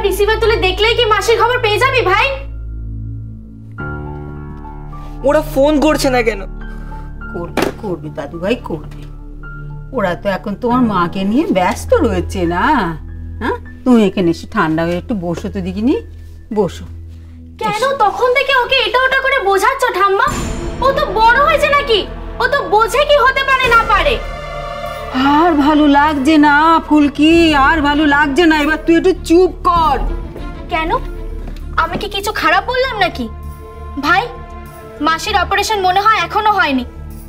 Receiver তুলে দেখলেই কি মাসির খবর পেয়ে যাবি ভাই? ওরা ফোন করছে না কেন? করবে করবে দাদু ভাই করবে, ওরা তো এখন তোমার মাকে নিয়ে ব্যস্ত রয়েছে না। হ্যাঁ, তুমি এখানে এসে ঠান্ডা হয়ে একটু বসো তো দেখিনি, বসো। কেন তখন থেকে ওকে এটা ওটা করে বোঝাচ্ছ ঠাম্মা? ও তো বড় হয়েছে নাকি? ও তো বোঝে কি হতে পারে না পারে। আর ভালো লাগছে না ফুলকি, আর ভালো লাগছে না, এবার তুই একটু চুপ কর। কেন, আমি কি কিছু খারাপ বললাম নাকি? ভাই, মাসির অপারেশন মনে হয় এখনো হয়নি,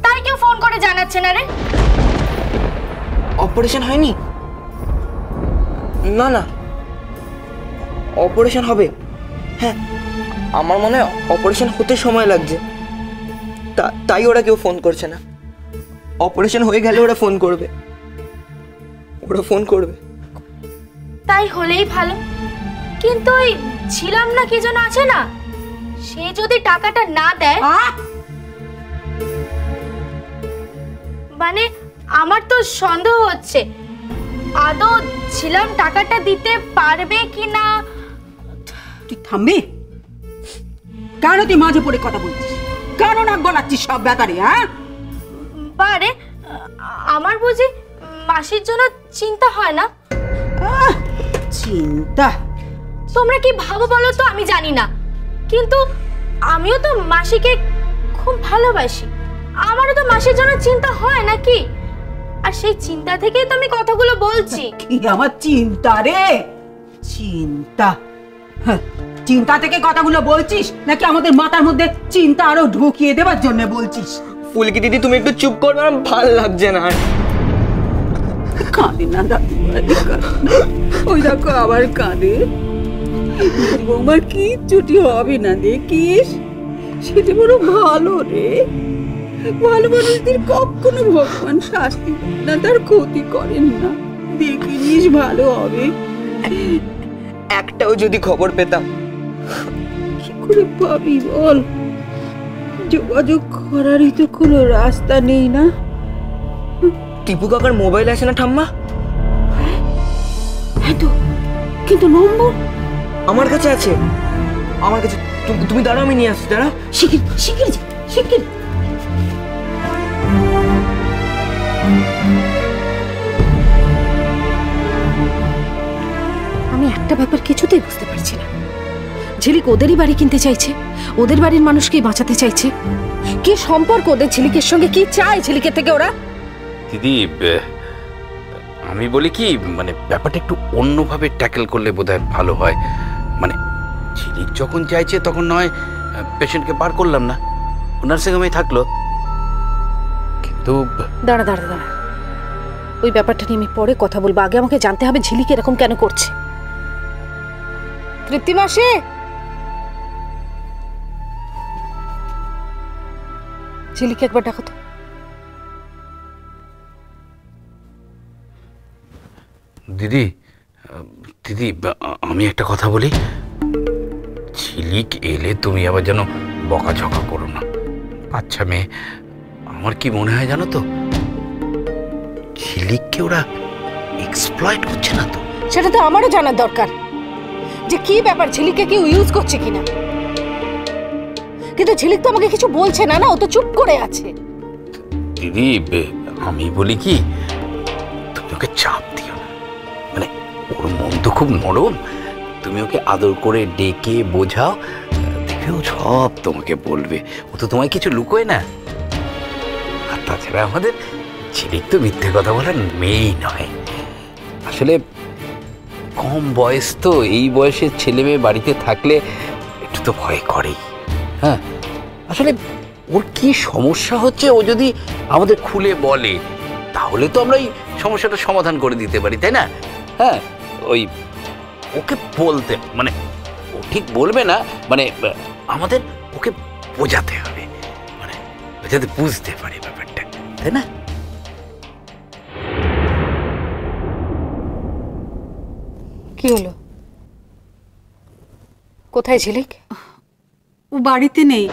তাই কেউ ফোন করে জানাচ্ছে না রে? অপারেশন হয়নি? না না, অপারেশন হবে। হ্যাঁ, আমার মনে হয় অপারেশন হতে সময় লাগছে, তাই ওরা কেউ ফোন করছে না। অপারেশন হয়ে গেলে ওরা ফোন করবে, ওরা ফোন করবে। তাই হলেই ভালো, কিন্তু ওই ছিলাম না কি যেন আছে না, সে যদি টাকাটা না দেয়, মানে আমার তো সন্দেহ হচ্ছে আদৌ ছিলাম টাকাটা দিতে পারবে কি না। তুই থামবি? কেন তুই মাঝে পড়ে কথা বলছিস? কেন নাক গলাচ্ছিস সব ব্যাপারে? হ্যাঁ, পারে আমার বুঝি মাসির জন্য চিন্তা হয় না? চিন্তা? তোমরা কি ভাবো বলো তো আমি জানি না, কিন্তু আমিও তো মাসিকে খুব ভালোবাসি, আমারও তো মাসির জন্য চিন্তা হয় নাকি? আর সেই চিন্তা থেকেই তো আমি কথাগুলো বলছি। কি আমার চিন্তা রে? চিন্তা? চিন্তা থেকে কথাগুলো বলছিস নাকি আমাদের মাথার মধ্যে চিন্তা আরো ঢুকিয়ে দেওয়ার জন্য বলছিস? ফুলকি দিদি, তুমি একটু চুপ করবে, আমার ভালো লাগছে না। কাঁদে না দাদু, ওই দেখো আবার কাঁদে। বৌমার কিচ্ছুটি হবে না দেখিস, সেটা বড় ভালো রে। ভালো মানুষদের কখনো ভগবান শাস্তি দেন না, তার ক্ষতি করেন না, দেখিস ভালো হবে। একটাও যদি খবর পেতাম। কি করে পাবি বল? যোগাযোগ করারই তো কোনো রাস্তা নেই না। টিপু কাকার মোবাইল আছে না ঠাম্মা? হ্যাঁ তো, কিন্তু নম্বর আমার কাছে আছে, আমার কাছে। তুমি দাঁড়াও, আমি নিয়ে আসছি, দাঁড়াও। শিখির শিখির শিখির। আমি একটা ব্যাপার কিছুতেই বুঝতে পারছি না, ঝিলিক ওদেরই বাড়ি কিনতে চাইছে, ওদের বাড়ির মানুষকেই বাঁচাতে চাইছে। কি সম্পর্ক ওদের ঝিলিকের সঙ্গে? কি চায় ঝিলিকের থেকে ওরা? দিদি, আমি বলি কি, মানে ব্যাপারটা একটু অন্যভাবে ট্যাকেল করলে বোধহয় ভালো হয়। মানে ঝিলিক যখন চাইছে তখন নয় পেশেন্টকে বার করলাম না, নার্সিং হোমেই থাকলো, কিন্তু দাঁড়া দাঁড়া দাঁড়া, ওই ব্যাপারটা নিয়ে আমি পরে কথা বলবো, আগে আমাকে জানতে হবে ঝিলিক এরকম কেন করছে। তৃপ্তি মাসে, ঝিলিক একবার ডাকো তো। দিদি, দিদি আমি একটা কথা বলি, ঝিলিক এলে তুমি আবার যেন বকাঝকা করো না, বাচ্চা মেয়ে। আমার কি মনে হয় জানো তো, ঝিলিককে ওরা এক্সপ্লয়েট করছে না তো? সেটা তো আমারও জানার দরকার যে কি ব্যাপার, ঝিলিককে কি ইউজ করছে কিনা। কিন্তু ঝিলিক তো আমাকে কিছু বলছে না, না ও তো চুপ করে আছে। দিদি আমি বলি কি, তুমি ওকে চাপ দিও না, মানে ওর মন তো খুব নরম, তুমি ওকে আদর করে ডেকে বোঝাও, দেখবে ও সব তোমাকে বলবে, ও তো তোমায় কিছু লুকোয় না। আর তাছাড়া আমাদের ঝিলিক তো মিথ্যে কথা বলার মেয়েই নয়। আসলে কম বয়স তো, এই বয়সের ছেলে মেয়ে বাড়িতে থাকলে একটু তো ভয় করেই। হ্যাঁ, আসলে ওর কি সমস্যা হচ্ছে ও যদি আমাদের খুলে বলে, তাহলে তো আমরা এই সমস্যাটা সমাধান করে দিতে পারি, তাই না? হ্যাঁ, ওই ওকে বলতে, মানে ও ঠিক বলবে না, মানে আমাদের ওকে বোঝাতে হবে, মানে যাতে বুঝতে পারে ব্যাপারটা, তাই না? কি হলো? কোথায় ঝিলিক? ও বাড়িতে নেই,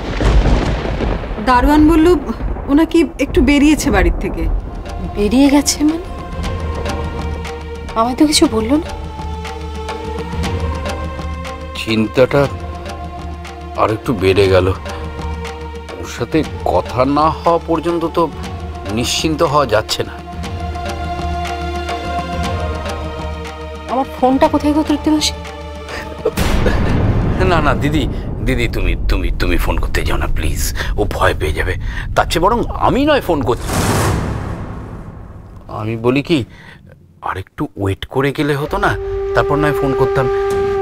দারোয়ান বলল ও নাকি একটু বেরিয়েছে বাড়ির থেকে। বেরিয়ে গেছে মানে? আমায় তো কিছু বললো না। চিন্তাটা আর একটু বেড়ে গেল। ওর সাথে কথা না হওয়া পর্যন্ত তো নিশ্চিন্ত হওয়া যাচ্ছে না। আমার ফোনটা কোথায় গো তৃপ্তি মাসি? না না দিদি, দিদি তুমি তুমি তুমি ফোন করতে যাও না প্লিজ, ও ভয় পেয়ে যাবে। তার চেয়ে বরং আমি নয় ফোন করছি। আমি বলি কি, আর একটু ওয়েট করে গেলে হতো না? তারপর নয় ফোন করতাম,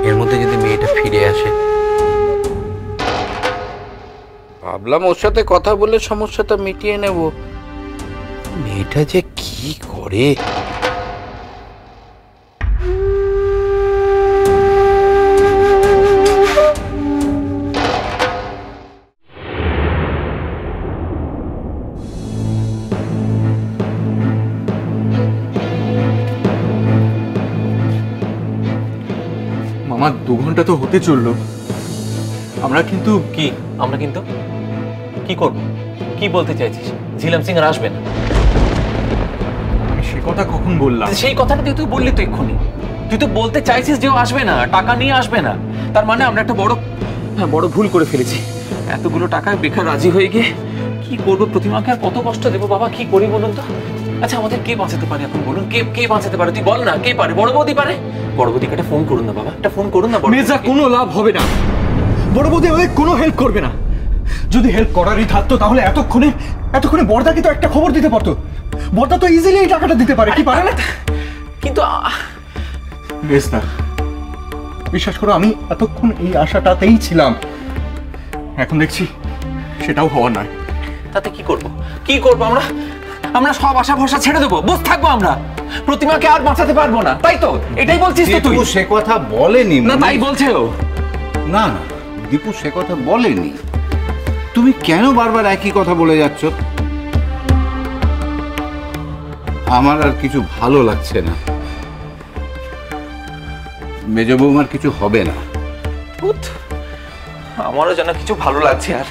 এর মধ্যে যদি মেয়েটা ফিরে আসে। ভাবলাম ওর সাথে কথা বলে সমস্যাটা মিটিয়ে নেব। মেয়েটা যে কি করে! মামা 2 ঘন্টা তো হতে চললো, আমরা কিন্তু কি আমরা কিন্তু কি করব? কি বলতে চাইছিস? ঝিলাম সিং আর আসবে না? আমি সে কথা কখন বললাম? সেই কথাটা তুই বললি তো এক্ষুনি। তুই তো বলতে চাইছিস যে ও আসবে না, টাকা নিয়ে আসবে না। তার মানে আমরা একটা বড় ভুল করে ফেলেছি। এতগুলো টাকায় বেকার রাজি হয়ে গিয়ে কি করবো? প্রতিমাকে আর কত কষ্ট দেবো বাবা? কি করি বলুন তো? আচ্ছা আমাদের কে বাঁচাতে পারে এখন বলুন? কে বাঁচাতে পারে? তুই বল না, কে পারে? বড় বৌদি পারে? বড় বৌদিকে একটা ফোন করুন না বাবা, একটা ফোন করুন না। মেজা, কোনো লাভ হবে না। বড় বৌদি আমাদের কোনো হেল্প করবে না। যদি হেল্প করারই থাকতো তাহলে এতক্ষণে বর্দাকে তো একটা খবর দিতে পারতো। বর্দা তো ইজিলি এই টাকাটা দিতে পারে, কি পারে না? কিন্তু মেজদা, বিশ্বাস করো আমি এতক্ষণ এই আশাটাতেই ছিলাম, এখন দেখছি সেটাও হওয়ার নয়। তাতে কি করব? কি করব আমরা? আমরা সব আশা ভরসা ছেড়ে দেবো, বস থাকবো আমরা? প্রতিমাকে আর বাঁচাতে পারবো না, তাই তো? এটাই বলছিস তো তুই? সে কথা বলেনি। না তাই বলছে ও। না না দীপু সে কথা বলেনি। তুমি কেন বারবার একই কথা বলে যাচ্ছ? আমার আর কিছু ভালো লাগছে না। মেজ বৌমার কিছু হবে না। আমারও যেন কিছু ভালো লাগছে। আর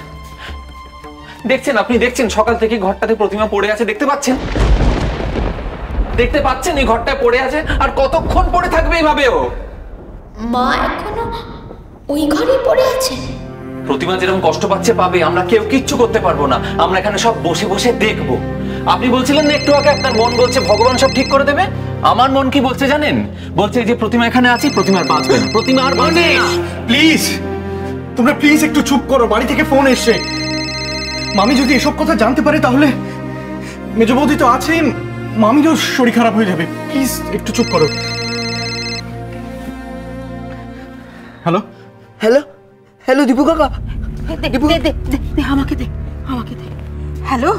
দেখছেন, আপনি দেখছেন সকাল থেকে ঘরটাতে প্রতিমা পড়ে আছে, দেখতে পাচ্ছেন? দেখতে পাচ্ছেন এই ঘরটায় পড়ে আছে? আর কতক্ষণ পড়ে থাকবে এইভাবে ও? মা এখনো ওই ঘরেই পড়ে আছে? প্রতিমা যেরকম কষ্ট পাচ্ছে পাবে, আমরা কেউ কিচ্ছু করতে পারবো না। আমরা এখানে সব বসে বসে দেখবো। আপনি বলছিলেন না একটু আগে আপনার মন বলছে ভগবান সব ঠিক করে দেবে? আমার মন কি বলছে জানেন? বলছে যে প্রতিমা এখানে আছে, প্রতিমার বাঁচবে না, প্রতিমা আর বাঁচবে না। প্লিজ, তোমরা প্লিজ একটু চুপ করো। বাড়ি থেকে ফোন এসছে। মামি যদি এসব কথা জানতে পারে তাহলে মেজ বৌদি তো আছেই, মামিরও শরীর খারাপ হয়ে যাবে। প্লিজ একটু চুপ করো। হ্যালো হ্যালো হ্যালো দীপু কাকা। আমাকে দে। হ্যালো,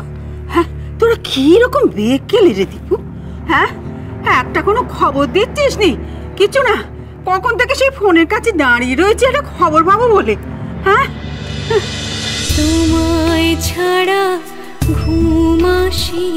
হ্যাঁ তোরা কি রকম বেগ গেলি রে দীপু? হ্যাঁ একটা কোনো খবর দিচ্ছিস নি? কিছু না, কখন থেকে সেই ফোনের কাছে দাঁড়িয়ে রয়েছে একটা খবর পাবো বলে। হ্যাঁ তোমায় ছাড়া ঘুম আসি